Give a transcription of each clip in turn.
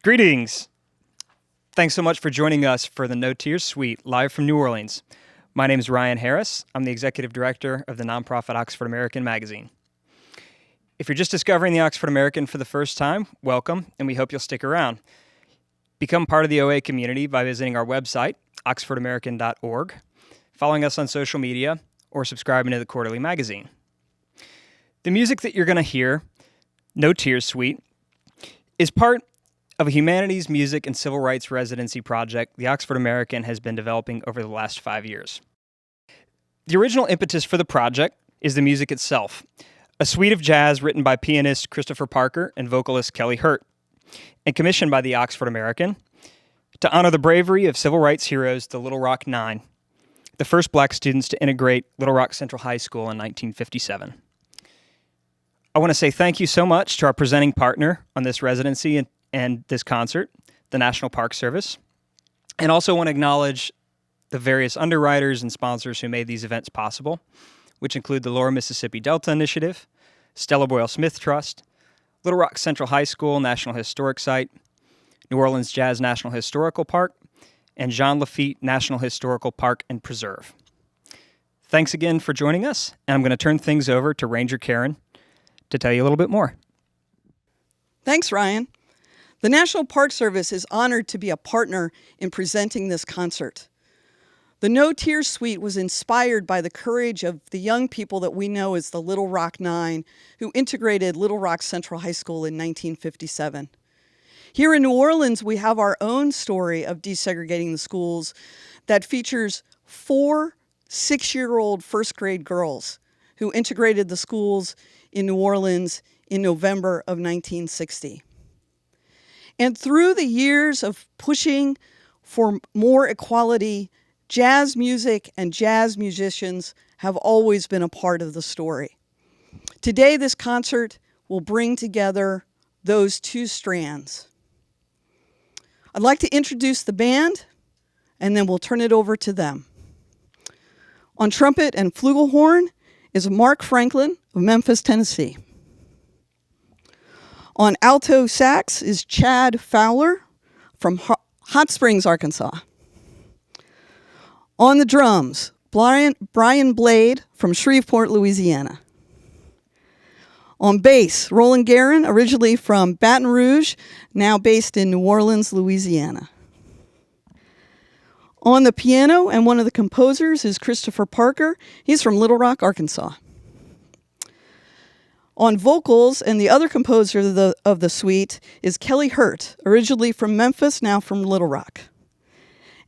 Greetings. Thanks so much for joining us for the No Tears Suite, live from New Orleans. My name is Ryan Harris. I'm the executive director of the nonprofit Oxford American magazine. If you're just discovering the Oxford American for the first time, welcome, and we hope you'll stick around. Become part of the OA community by visiting our website, oxfordamerican.org, following us on social media, or subscribing to the quarterly magazine. The music that you're going to hear, No Tears Suite, is part of a humanities, music, and civil rights residency project the Oxford American has been developing over the last 5 years. The original impetus for the project is the music itself, a suite of jazz written by pianist Christopher Parker and vocalist Kelley Hurt, and commissioned by the Oxford American to honor the bravery of civil rights heroes, the Little Rock Nine, the first black students to integrate Little Rock Central High School in 1957. I want to say thank you so much to our presenting partner on this residency and this concert, the National Park Service, and also want to acknowledge the various underwriters and sponsors who made these events possible, which include the Lower Mississippi Delta Initiative, Stella Boyle Smith Trust, Little Rock Central High School National Historic Site, New Orleans Jazz National Historical Park, and Jean Lafitte National Historical Park and Preserve. Thanks again for joining us, and I'm going to turn things over to Ranger Karen to tell you a little bit more. Thanks, Ryan. The National Park Service is honored to be a partner in presenting this concert. The No Tears Suite was inspired by the courage of the young people that we know as the Little Rock Nine, who integrated Little Rock Central High School in 1957. Here in New Orleans, we have our own story of desegregating the schools that features 4 6-year-old first-grade girls who integrated the schools in New Orleans in November of 1960. And through the years of pushing for more equality, jazz music and jazz musicians have always been a part of the story. Today, this concert will bring together those two strands. I'd like to introduce the band, and then we'll turn it over to them. On trumpet and flugelhorn is Marc Franklin of Memphis, Tennessee. On alto sax is Chad Fowler from Hot Springs, Arkansas. On the drums, Brian Blade from Shreveport, Louisiana. On bass, Roland Guerin, originally from Baton Rouge, now based in New Orleans, Louisiana. On the piano, and one of the composers, is Christopher Parker. He's from Little Rock, Arkansas. On vocals, and the other composer of the suite is Kelley Hurt, originally from Memphis, now from Little Rock.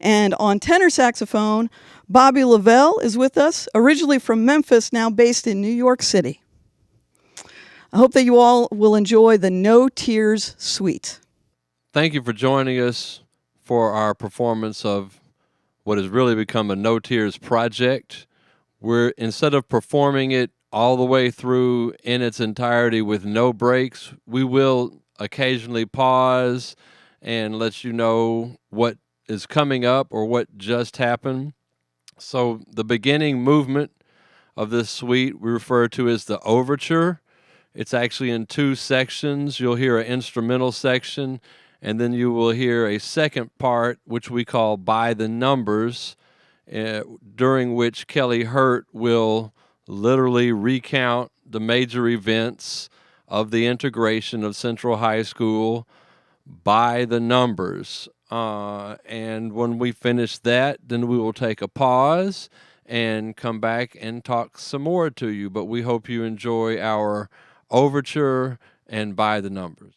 And on tenor saxophone, Bobby LaVell is with us, originally from Memphis, now based in New York City. I hope that you all will enjoy the No Tears Suite. Thank you for joining us for our performance of what has really become a No Tears project. Instead of performing it all the way through in its entirety with no breaks, we will occasionally pause and let you know what is coming up or what just happened. So the beginning movement of this suite we refer to as the overture. It's actually in 2 sections. You'll hear an instrumental section, and then you will hear a second part, which we call By the Numbers, during which Kelley Hurt will literally recount the major events of the integration of Central High School by the numbers. And when we finish that, then we will take a pause and come back and talk some more to you. But we hope you enjoy our overture and By the Numbers.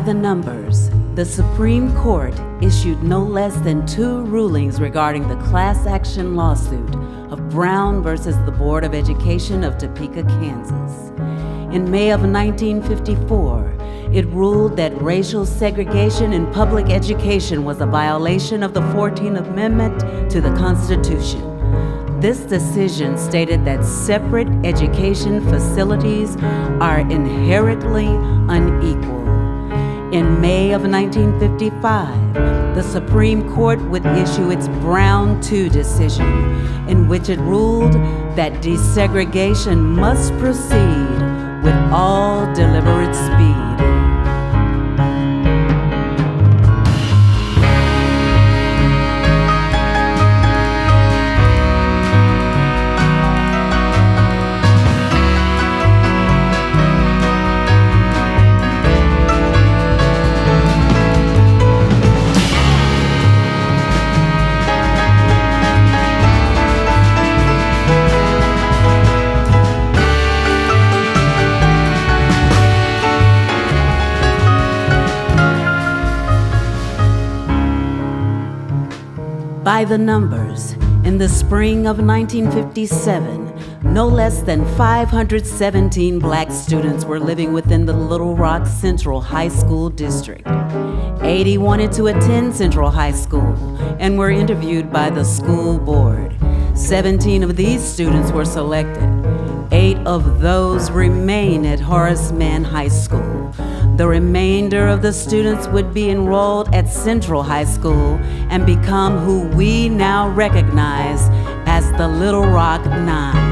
the numbers, the Supreme Court issued no less than 2 rulings regarding the class action lawsuit of Brown versus the Board of Education of Topeka, Kansas. In May of 1954, it ruled that racial segregation in public education was a violation of the 14th Amendment to the Constitution. This decision stated that separate education facilities are inherently unequal. In May of 1955, the Supreme Court would issue its Brown II decision, in which it ruled that desegregation must proceed with all deliberate speed. By the numbers, in the spring of 1957, no less than 517 black students were living within the Little Rock Central High School district. 80 wanted to attend Central High School and were interviewed by the school board. 17 of these students were selected. 8 of those remain at Horace Mann High School. The remainder of the students would be enrolled at Central High School and become who we now recognize as the Little Rock Nine.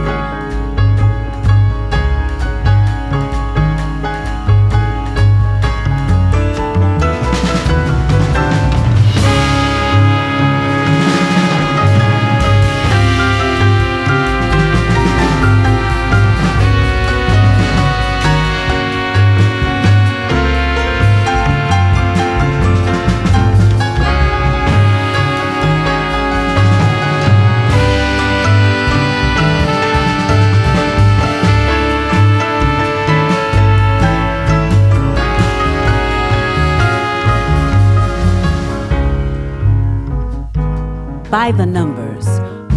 By the numbers,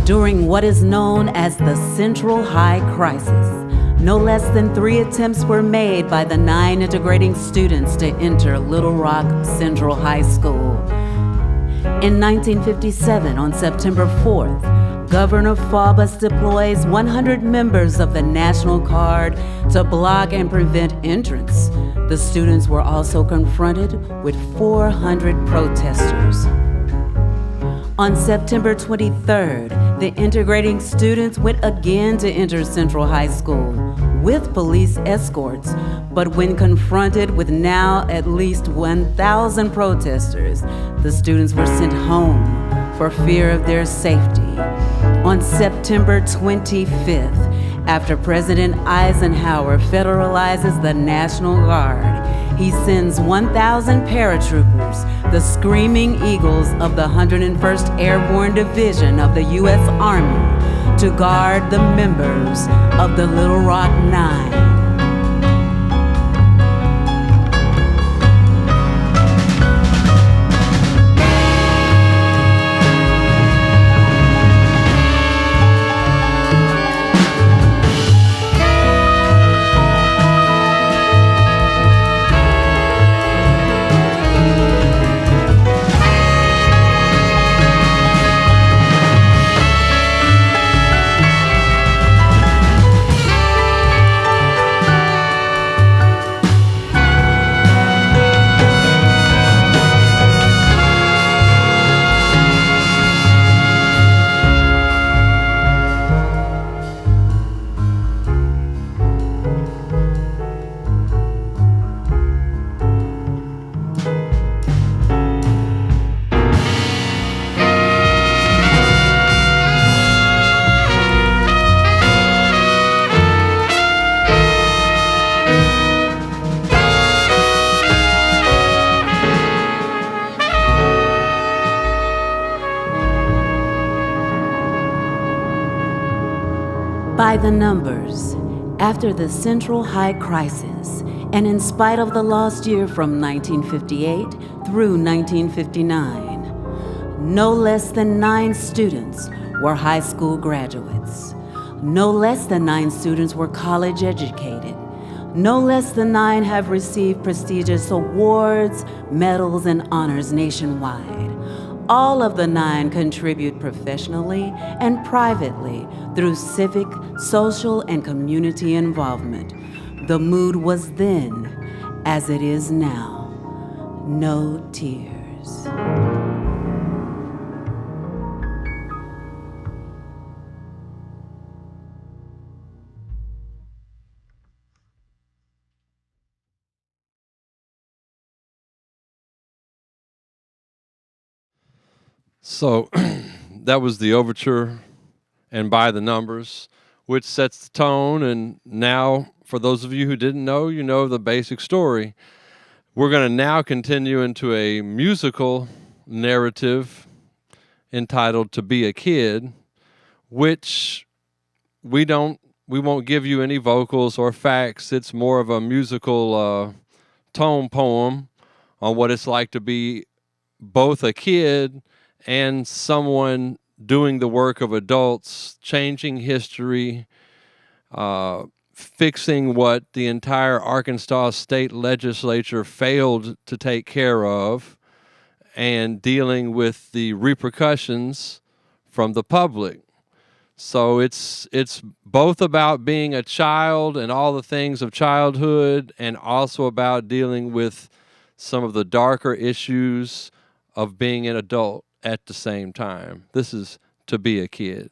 during what is known as the Central High Crisis, no less than 3 attempts were made by the 9 integrating students to enter Little Rock Central High School. In 1957, on September 4th, Governor Faubus deploys 100 members of the National Guard to block and prevent entrance. The students were also confronted with 400 protesters. On September 23rd, the integrating students went again to enter Central High School with police escorts, but when confronted with now at least 1,000 protesters, the students were sent home for fear of their safety. On September 25th, after President Eisenhower federalizes the National Guard, he sends 1,000 paratroopers, the Screaming Eagles of the 101st Airborne Division of the U.S. Army, to guard the members of the Little Rock Nine. By the numbers, after the Central High Crisis, and in spite of the lost year from 1958 through 1959, no less than 9 students were high school graduates. No less than 9 students were college educated. No less than 9 have received prestigious awards, medals, and honors nationwide. All of the 9 contribute professionally and privately through civic, social, and community involvement. The mood was then, as it is now, no tears. So that was the overture and By the Numbers, which sets the tone. And now, for those of you who didn't know, you know the basic story. We're going to now continue into a musical narrative entitled To Be a Kid, which we won't give you any vocals or facts. It's more of a musical tone poem on what it's like to be both a kid and someone doing the work of adults, changing history, fixing what the entire Arkansas state legislature failed to take care of, and dealing with the repercussions from the public. So it's both about being a child and all the things of childhood, and also about dealing with some of the darker issues of being an adult at the same time. This is To Be a Kid.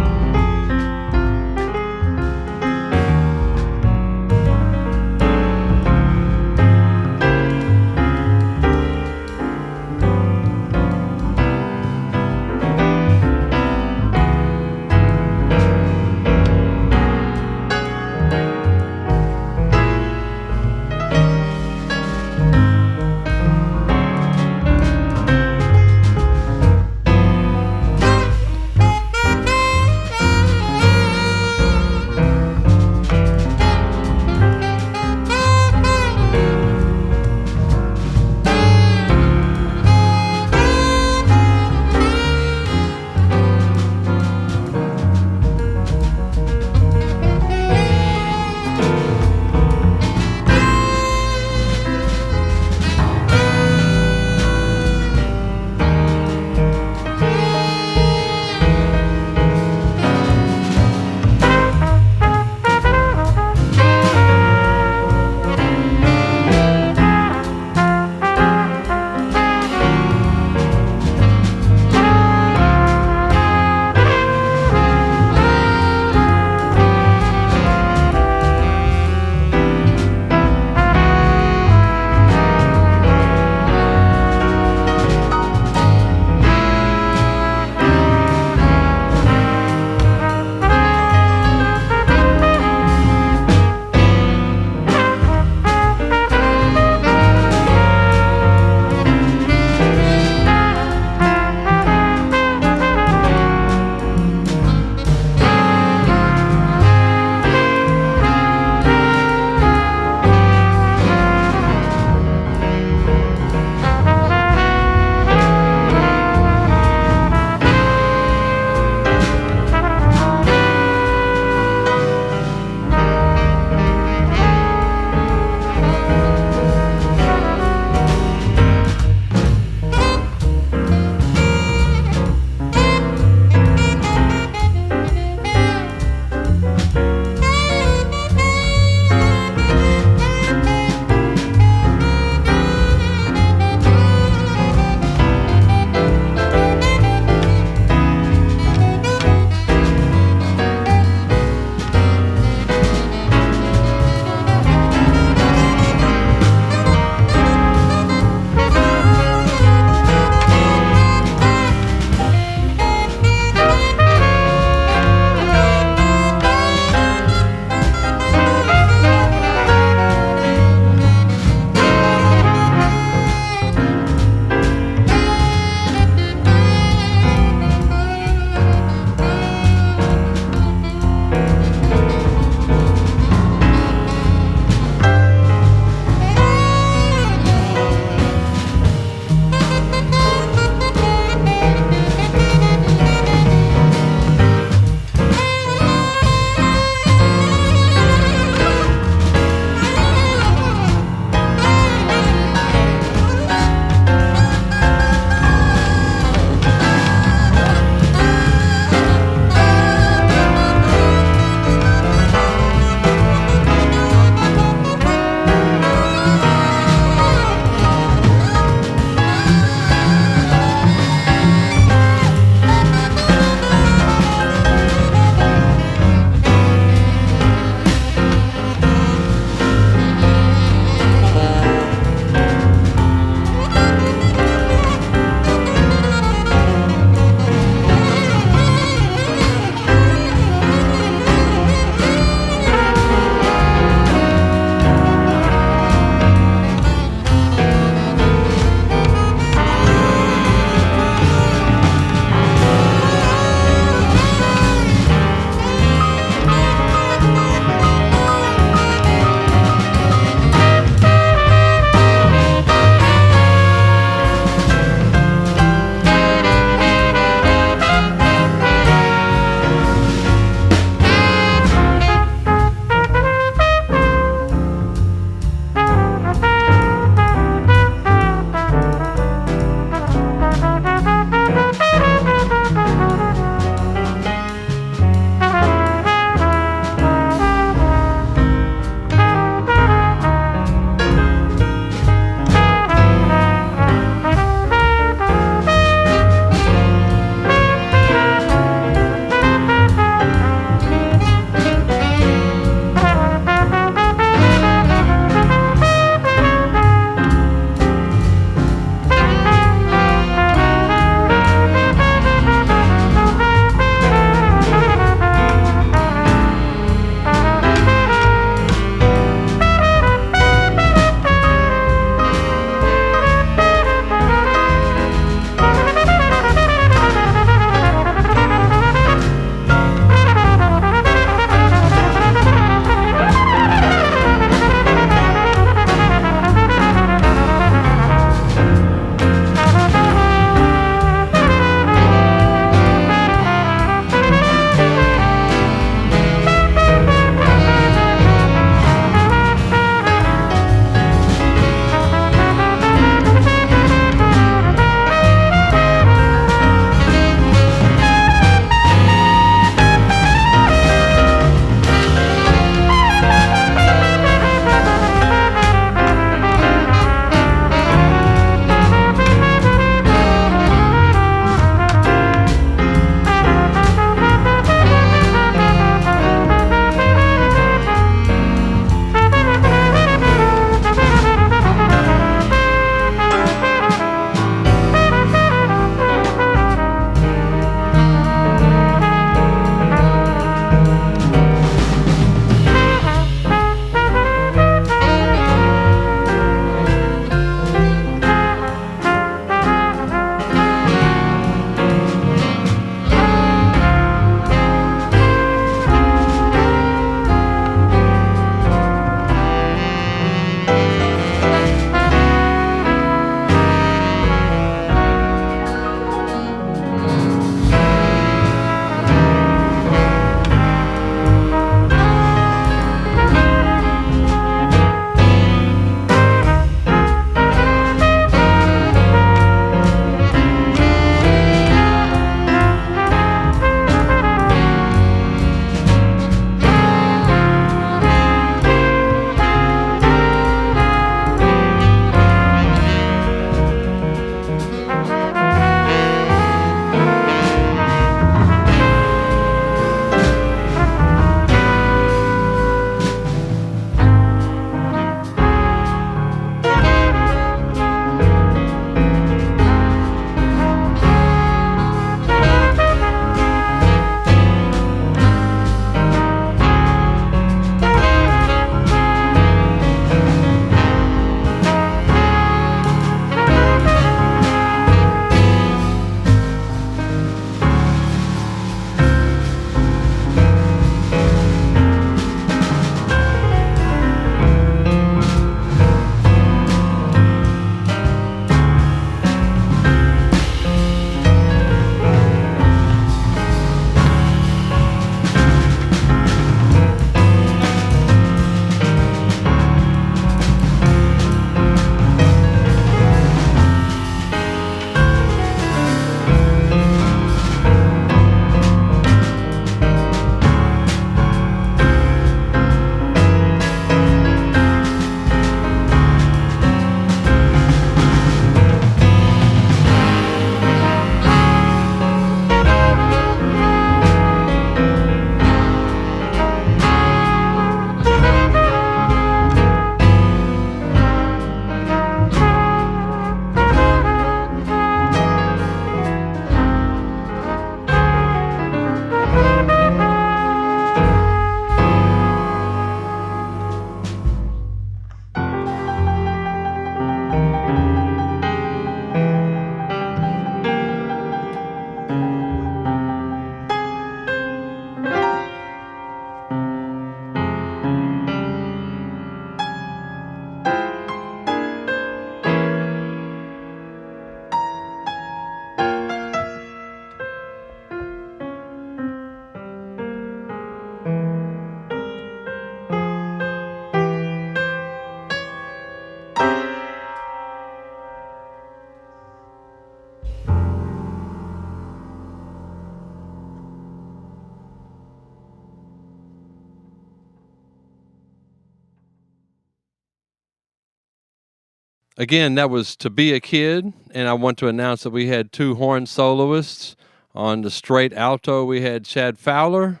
Again, that was To Be a Kid, and I want to announce that we had 2 horn soloists. On the straight alto, we had Chad Fowler,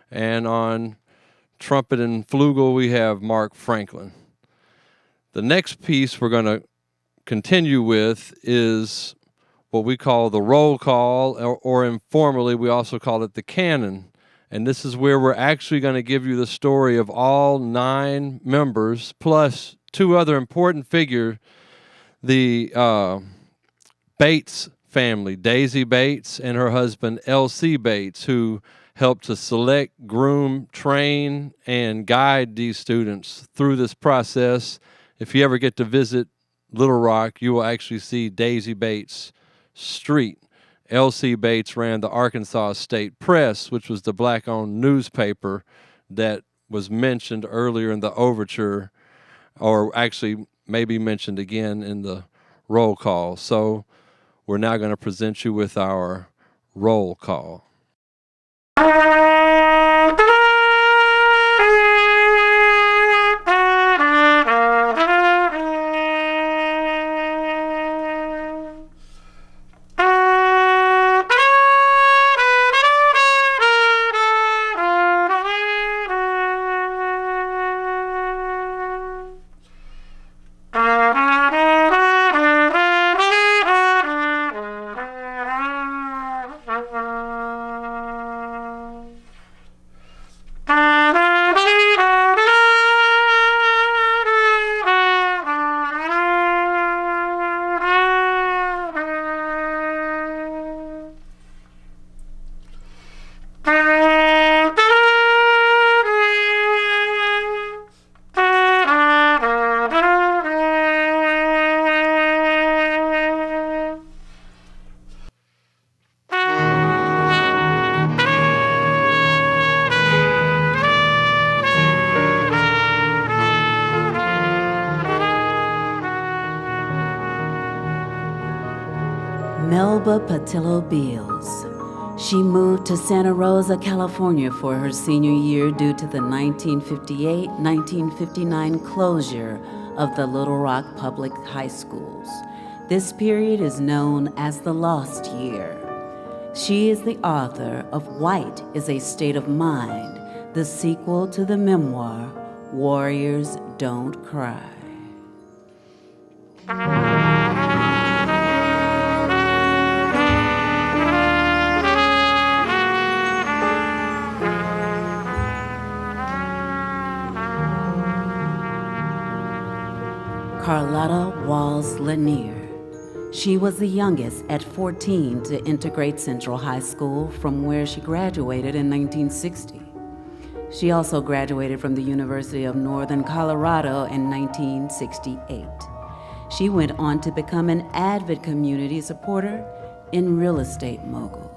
and on trumpet and flugel, we have Marc Franklin. The next piece we're going to continue with is what we call the roll call, or informally, we also call it the canon. And this is where we're actually going to give you the story of all 9 members, plus 2 other important figures, the Bates family, Daisy Bates and her husband, L.C. Bates, who helped to select, groom, train, and guide these students through this process. If you ever get to visit Little Rock, you will actually see Daisy Bates Street. L.C. Bates ran the Arkansas State Press, which was the black-owned newspaper that was mentioned earlier in the overture, or actually maybe mentioned again in the roll call. So we're now going to present you with our roll call. Melba Patillo Beals. She moved to Santa Rosa, California for her senior year due to the 1958-1959 closure of the Little Rock Public High Schools. This period is known as the Lost Year. She is the author of White is a State of Mind, the sequel to the memoir Warriors Don't Cry. Carlotta Walls Lanier. She was the youngest at 14 to integrate Central High School, from where she graduated in 1960. She also graduated from the University of Northern Colorado in 1968. She went on to become an avid community supporter and real estate mogul.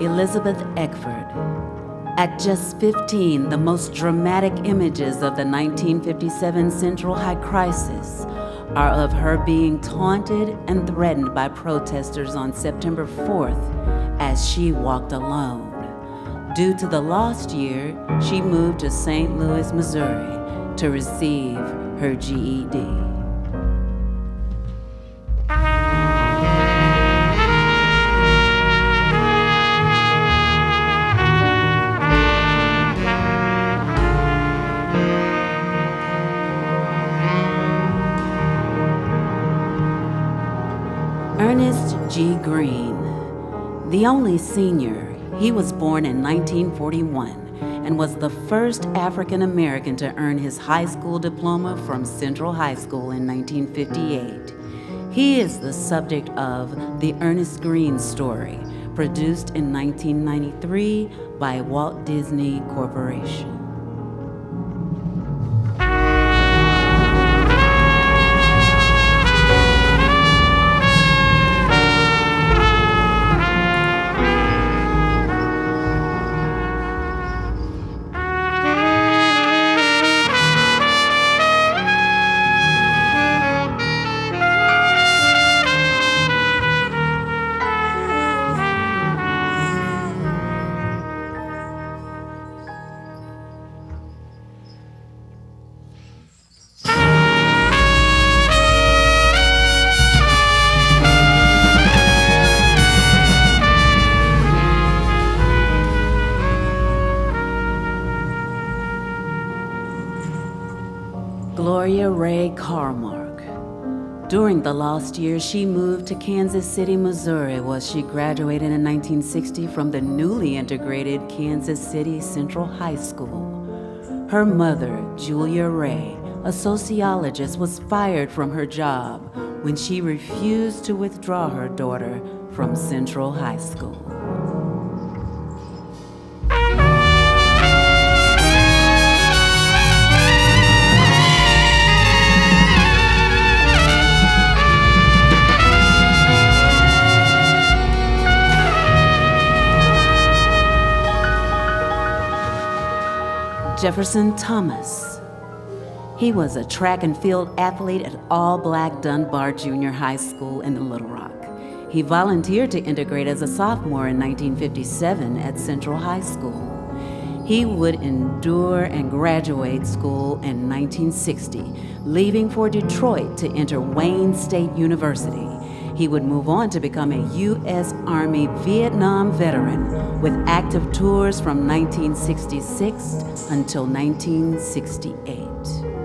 Elizabeth Eckford. At just 15, the most dramatic images of the 1957 Central High crisis are of her being taunted and threatened by protesters on September 4th as she walked alone. Due to the lost year, she moved to St. Louis, Missouri to receive her GED. Ernest G. Green, the only senior, he was born in 1941 and was the first African American to earn his high school diploma from Central High School in 1958. He is the subject of The Ernest Green Story, produced in 1993 by Walt Disney Corporation. Julia Ray Carmark. During the lost years, she moved to Kansas City, Missouri, where she graduated in 1960 from the newly integrated Kansas City Central High School. Her mother, Julia Ray, a sociologist, was fired from her job when she refused to withdraw her daughter from Central High School. Jefferson Thomas. He was a track and field athlete at all-black Dunbar Junior High School in Little Rock. He volunteered to integrate as a sophomore in 1957 at Central High School. He would endure and graduate school in 1960, leaving for Detroit to enter Wayne State University. He would move on to become a U.S. Army Vietnam veteran with active tours from 1966 until 1968.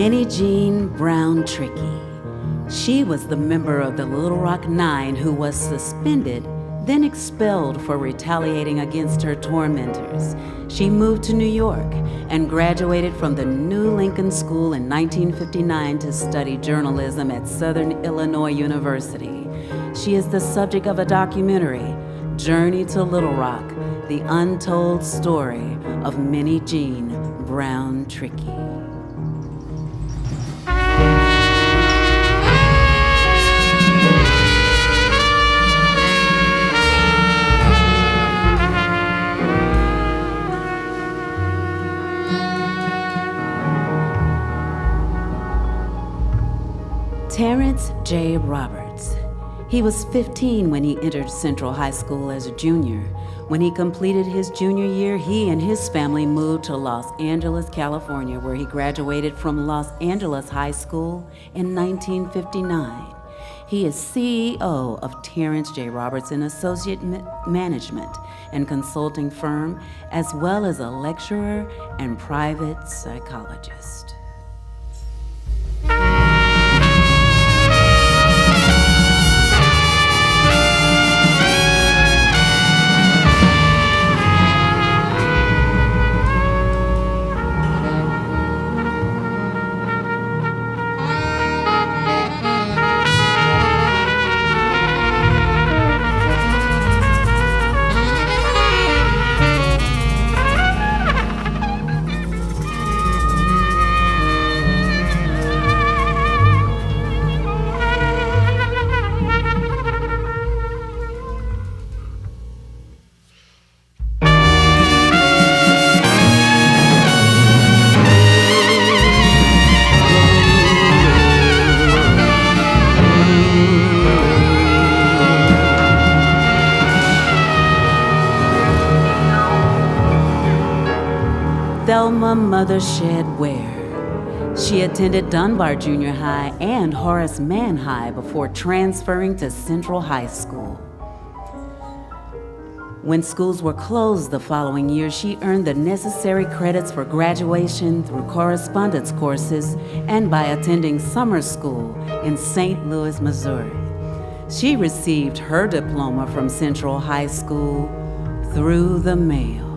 Minnie Jean Brown Trickey. She was the member of the Little Rock Nine who was suspended, then expelled for retaliating against her tormentors. She moved to New York and graduated from the New Lincoln School in 1959 to study journalism at Southern Illinois University. She is the subject of a documentary, Journey to Little Rock, the untold story of Minnie Jean Brown Trickey. Terrence J. Roberts. He was 15 when he entered Central High School as a junior. When he completed his junior year, he and his family moved to Los Angeles, California, where he graduated from Los Angeles High School in 1959. He is CEO of Terrence J. Roberts, an associate management and consulting firm, as well as a lecturer and private psychologist. Thelma Mothershed Ware. She attended Dunbar Junior High and Horace Mann High before transferring to Central High School. When schools were closed the following year, she earned the necessary credits for graduation through correspondence courses and by attending summer school in St. Louis, Missouri. She received her diploma from Central High School through the mail.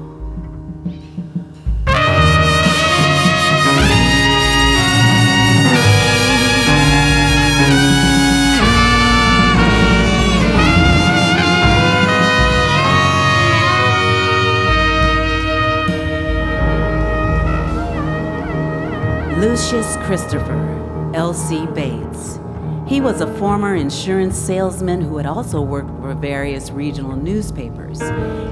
Lucius Christopher L.C. Bates. He was a former insurance salesman who had also worked for various regional newspapers.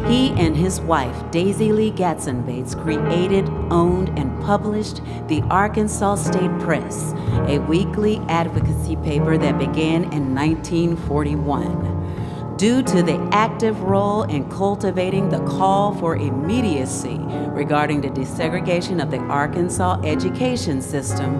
He and his wife, Daisy Lee Gatson Bates, created, owned, and published the Arkansas State Press, a weekly advocacy paper that began in 1941. due to the active role in cultivating the call for immediacy regarding the desegregation of the Arkansas education system,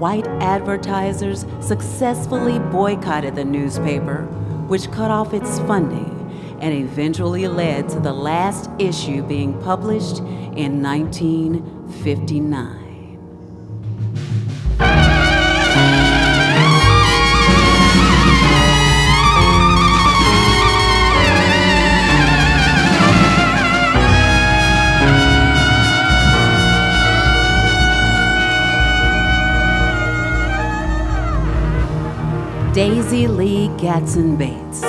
white advertisers successfully boycotted the newspaper, which cut off its funding and eventually led to the last issue being published in 1959. Daisy Lee Gatson Bates.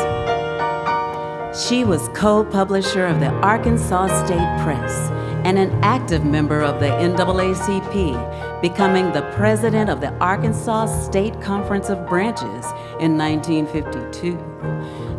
She was co-publisher of the Arkansas State Press and an active member of the NAACP, becoming the president of the Arkansas State Conference of Branches in 1952.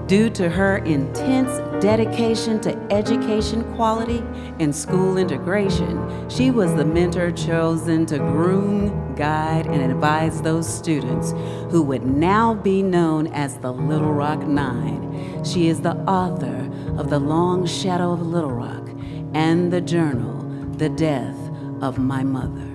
Due to her intense dedication to education quality and school integration, she was the mentor chosen to groom, guide, and advise those students who would now be known as the Little Rock Nine. She is the author of The Long Shadow of Little Rock and the journal, The Death of My Mother.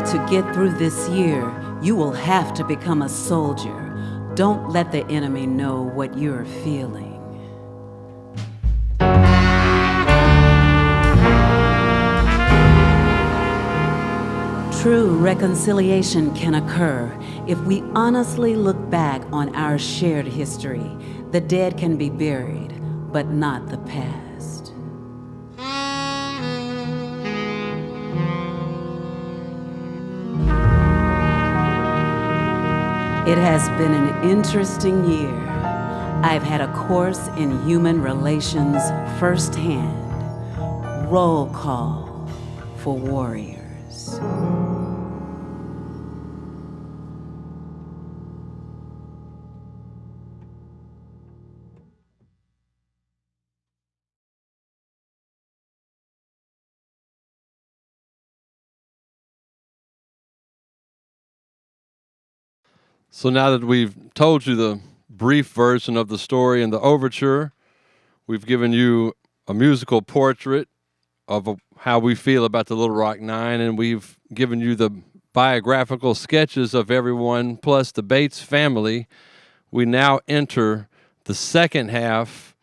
To get through this year, you will have to become a soldier. Don't let the enemy know what you're feeling. True reconciliation can occur if we honestly look back on our shared history. The dead can be buried, but not the past. It has been an interesting year. I've had a course in human relations firsthand. Roll call for warriors. So now that we've told you the brief version of the story and the overture, we've given you a musical portrait of how we feel about the Little Rock Nine, and we've given you the biographical sketches of everyone, plus the Bates family. We now enter the second half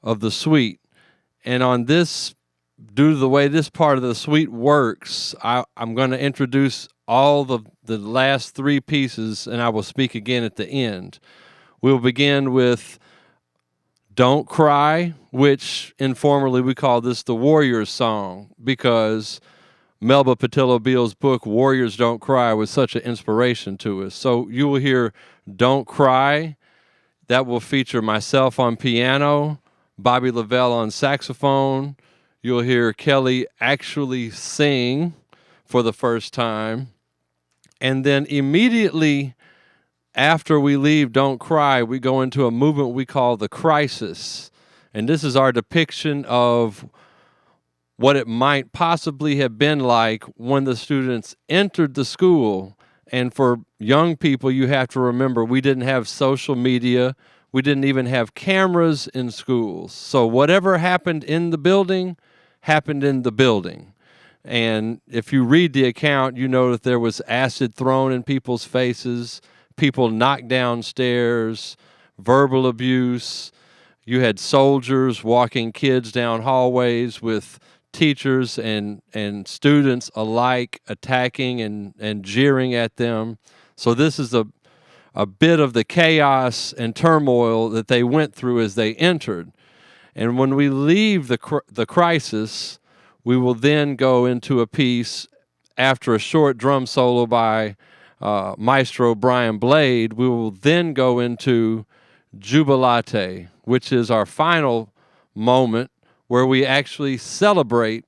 of the suite. And on this, due to the way this part of the suite works, I'm going to introduce all the last three pieces, and I will speak again at the end. We'll begin with Don't Cry, which informally we call this the Warriors song, because Melba Pattillo Beal's book, Warriors Don't Cry, was such an inspiration to us. So you will hear Don't Cry. That will feature myself on piano, Bobby LaVell on saxophone. You'll hear Kelley actually sing for the first time. And then immediately after we leave Don't Cry, we go into a movement we call the crisis. And this is our depiction of what it might possibly have been like when the students entered the school. And for young people, you have to remember, we didn't have social media. We didn't even have cameras in schools. So whatever happened in the building happened in the building. And if you read the account, you know that there was acid thrown in people's faces, people knocked downstairs, verbal abuse. You had soldiers walking kids down hallways with teachers and students alike attacking and jeering at them. So this is a bit of the chaos and turmoil that they went through as they entered. And when we leave the crisis, we will then go into a piece after a short drum solo by Maestro Brian Blade. We will then go into Jubilate, which is our final moment where we actually celebrate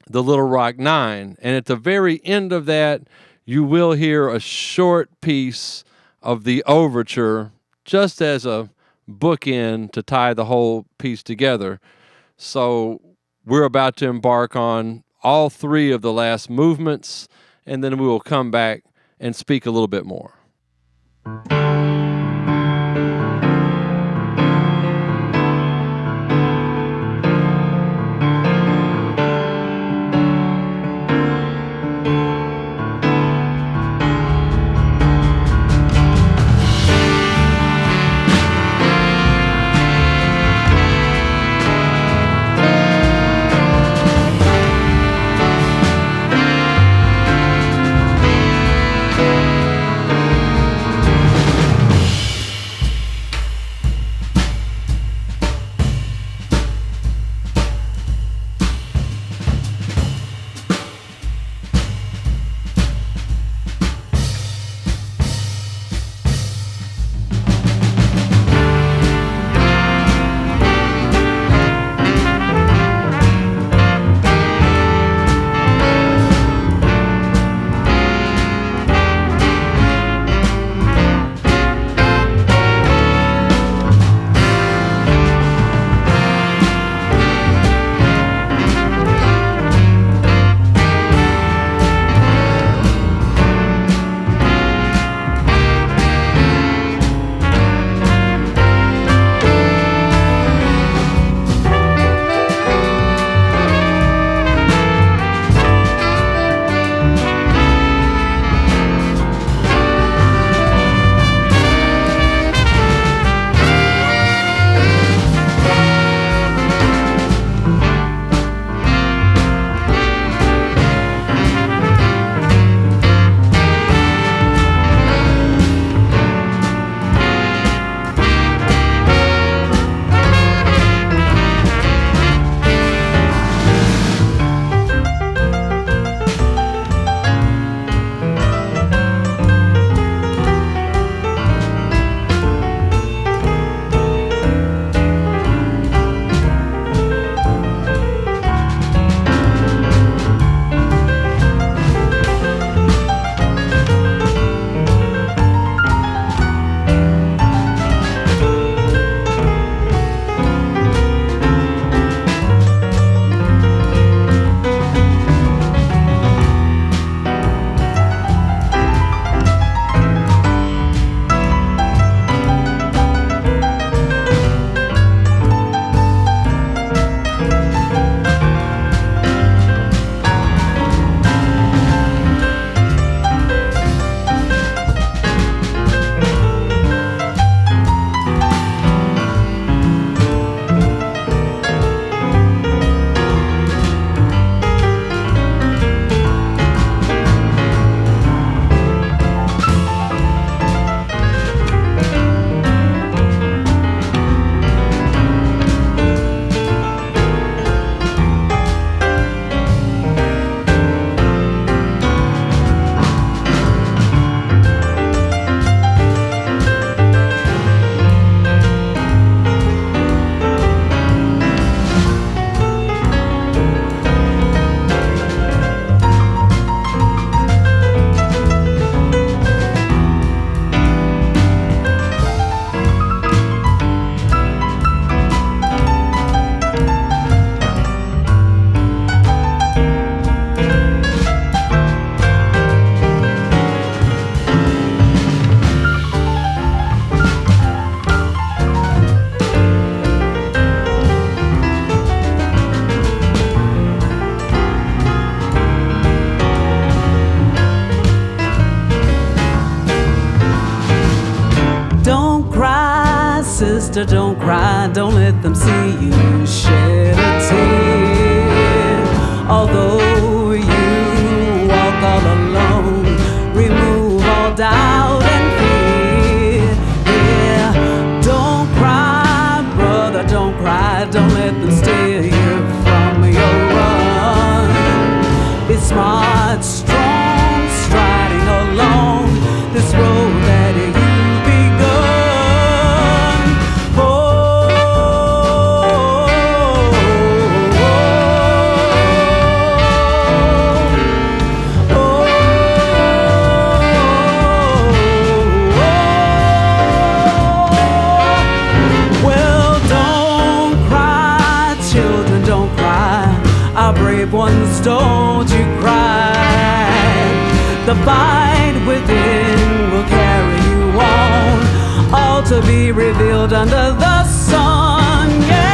the Little Rock Nine. And at the very end of that, you will hear a short piece of the overture, just as a bookend to tie the whole piece together. So we're about to embark on all three of the last movements, and then we will come back and speak a little bit more. sister, don't cry, don't let them see you shed a tear. Although you walk all alone, remove all doubt and fear. Yeah, don't cry, brother, don't cry, don't let them steal you from your run. Be smart, strong, striding along this road that you've begun. Oh, oh, oh, oh. Well, don't cry, children, don't cry. Our brave ones, don't you cry. The fight within will carry you on, all to be revealed under the sun, yeah.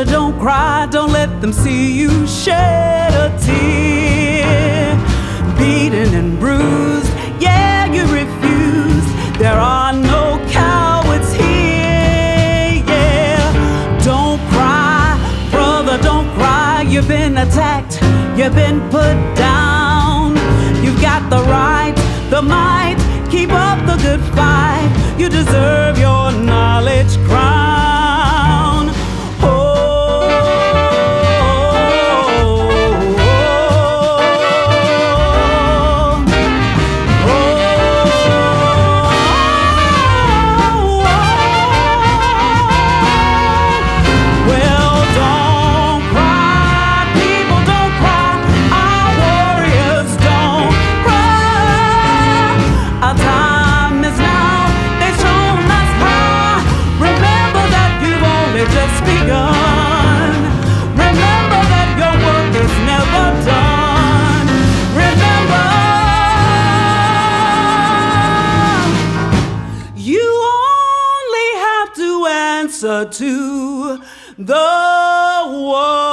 Don't cry, don't let them see you shed a tear. Beaten and bruised, yeah, you refuse. There are no cowards here, yeah. Don't cry, brother, don't cry. You've been attacked, you've been put down. You've got the right, the might. Keep up the good fight. You deserve your knowledge crown. answer to the one.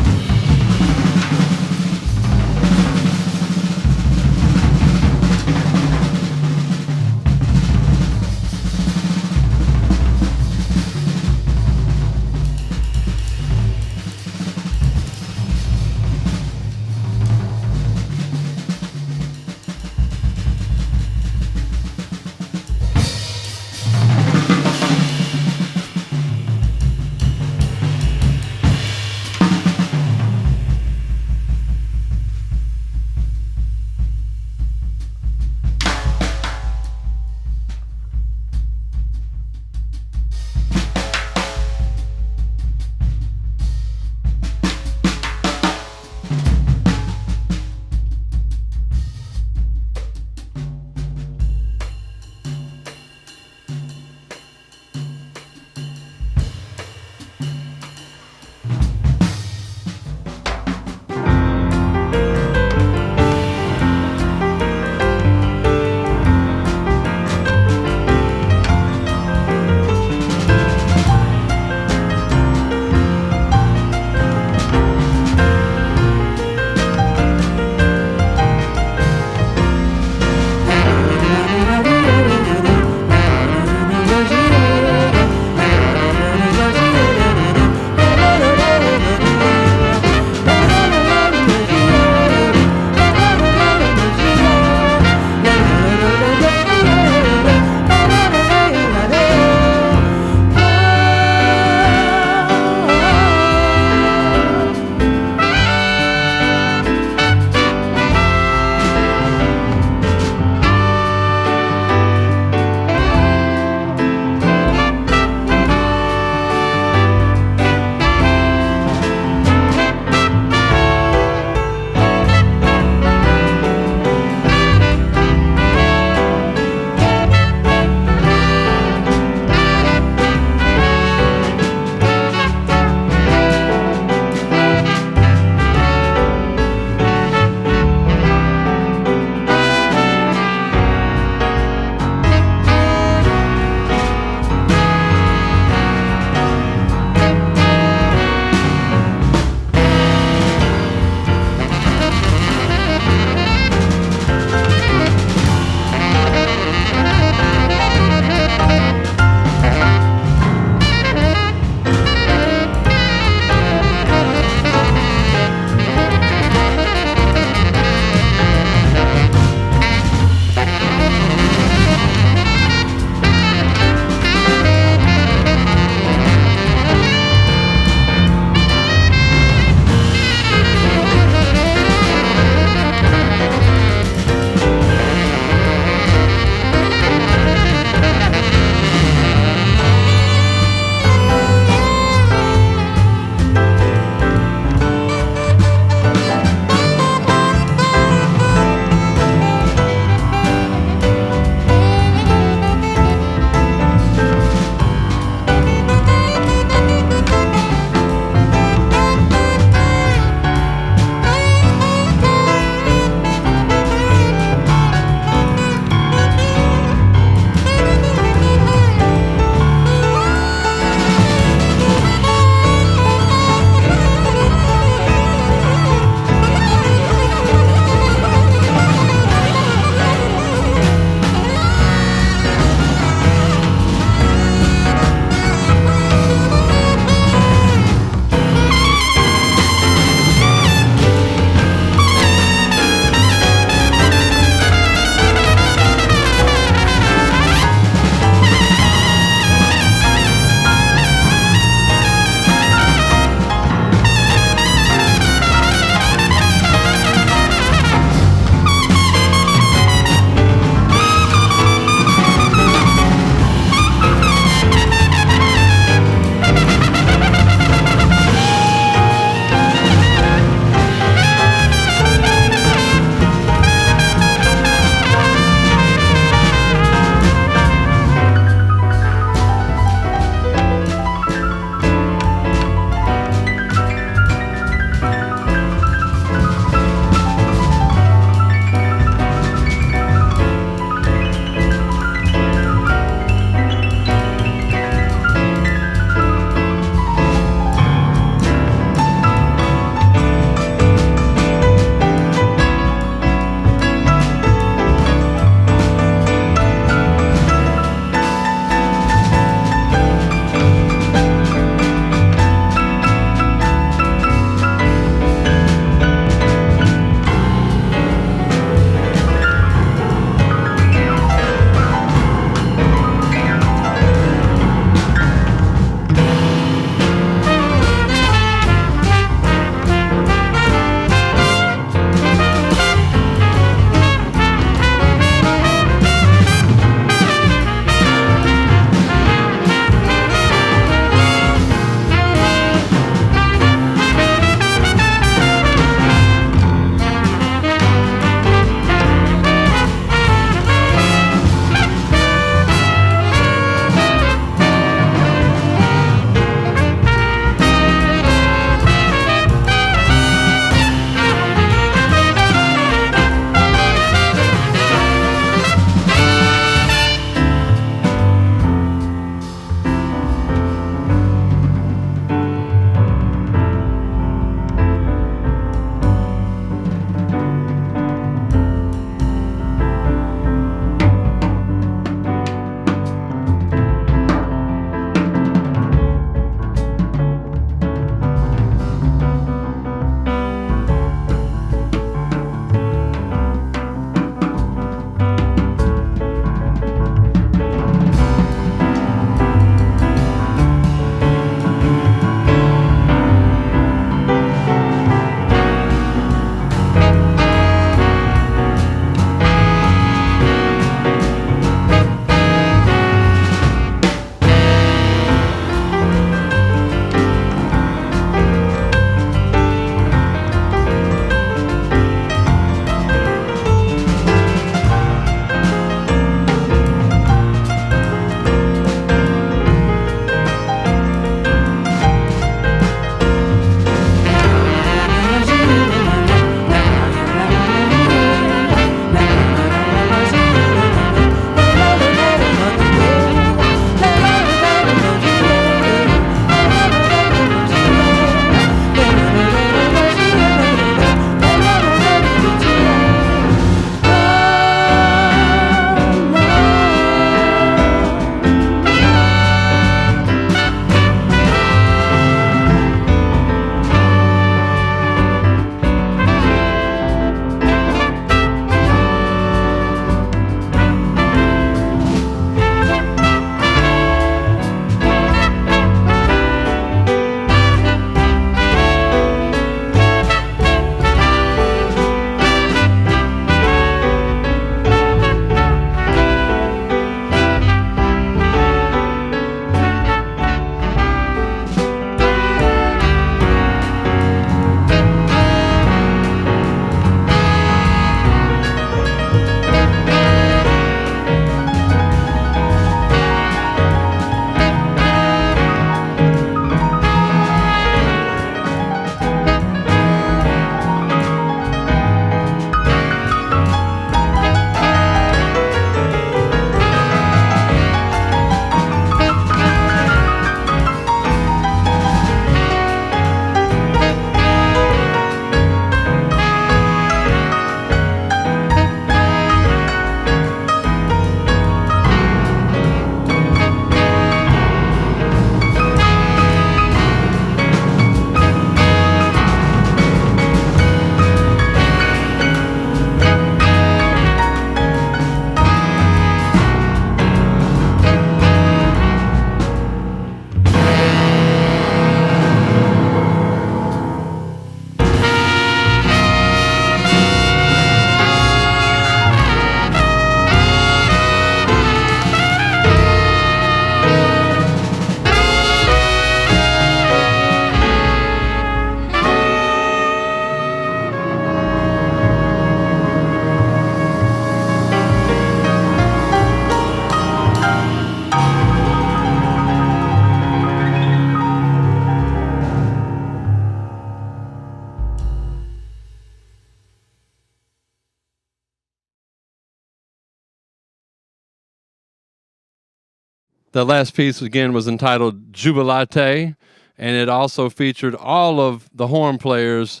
The last piece, again, was entitled Jubilate, and it also featured all of the horn players,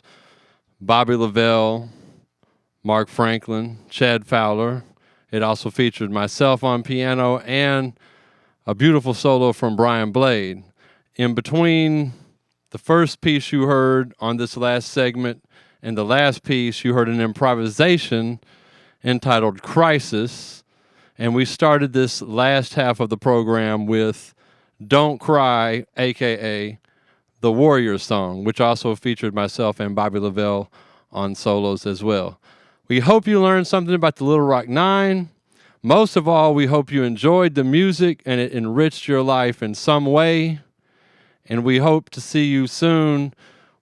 Bobby LaVell, Marc Franklin, Chad Fowler. It also featured myself on piano and a beautiful solo from Brian Blade. In between the first piece you heard on this last segment and the last piece, you heard an improvisation entitled Crisis. And we started this last half of the program with Don't Cry, a.k.a. the Warrior Song, which also featured myself and Bobby LaVell on solos as well. We hope you learned something about the Little Rock Nine. Most of all, we hope you enjoyed the music and it enriched your life in some way. And we hope to see you soon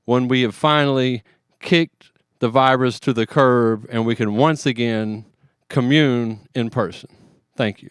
when we have finally kicked the virus to the curb and we can once again commune in person. Thank you.